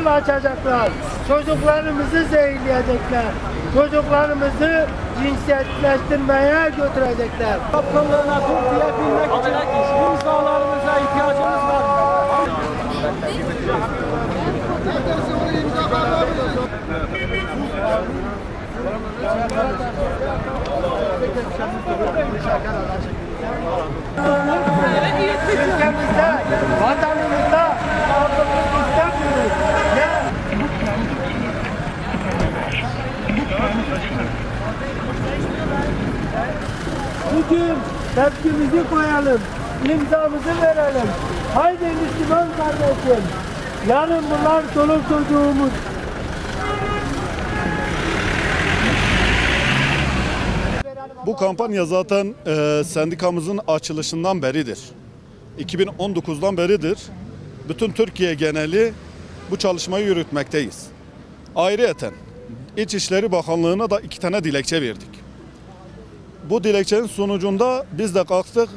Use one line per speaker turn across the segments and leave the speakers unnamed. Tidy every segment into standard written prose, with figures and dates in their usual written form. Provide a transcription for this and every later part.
yol açacaklar. Çocuklarımızı zehirleyecekler. Çocuklarımızı cinsiyetleştirmeye götürecekler.
Kaptanlığına Türkiye bilmek için imzalarımıza ihtiyacımız var.
Ülkemizde, vatanımızda avlılık istemiyoruz. Bugün tepkimizi koyalım, imzamızı verelim. Haydi Müslüman kardeşim, yarın bunlar çoluk çocuğumuz.
Bu kampanya zaten sendikamızın açılışından beridir. 2019'dan beridir. Bütün Türkiye geneli bu çalışmayı yürütmekteyiz. Ayrıyeten İçişleri Bakanlığı'na da 2 tane dilekçe verdik. Bu dilekçenin sonucunda biz de kalktık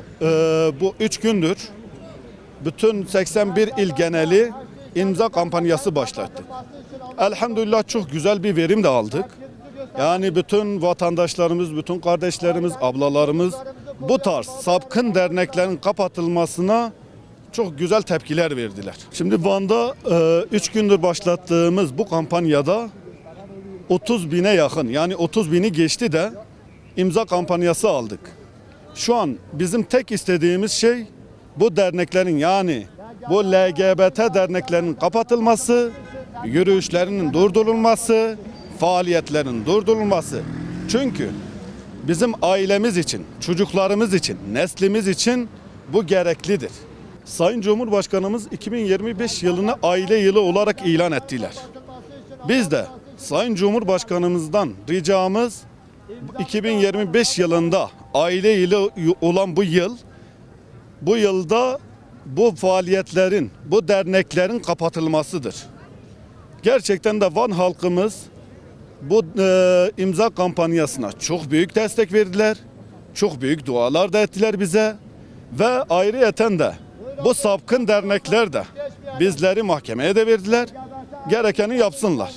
bu 3 gündür bütün 81 il geneli imza kampanyası başlattık. Elhamdülillah çok güzel bir verim de aldık. Yani bütün vatandaşlarımız, bütün kardeşlerimiz, ablalarımız bu tarz sapkın derneklerin kapatılmasına çok güzel tepkiler verdiler. Şimdi Van'da 3 gündür başlattığımız bu kampanyada 30 bine yakın, yani 30 bini geçti de imza kampanyası aldık. Şu an bizim tek istediğimiz şey bu derneklerin, yani bu LGBT derneklerin kapatılması, yürüyüşlerinin durdurulması, faaliyetlerin durdurulması. Çünkü bizim ailemiz için, çocuklarımız için, neslimiz için bu gereklidir. Sayın Cumhurbaşkanımız 2025 yılını aile yılı olarak ilan ettiler. Biz de Sayın Cumhurbaşkanımızdan ricamız 2025 yılında aile yılı olan bu yılda bu faaliyetlerin, bu derneklerin kapatılmasıdır. Gerçekten de Van halkımız bu imza kampanyasına çok büyük destek verdiler. Çok büyük dualar da ettiler bize. Ve ayrıyeten de bu sapkın dernekler de bizleri mahkemeye de verdiler. Gerekeni yapsınlar.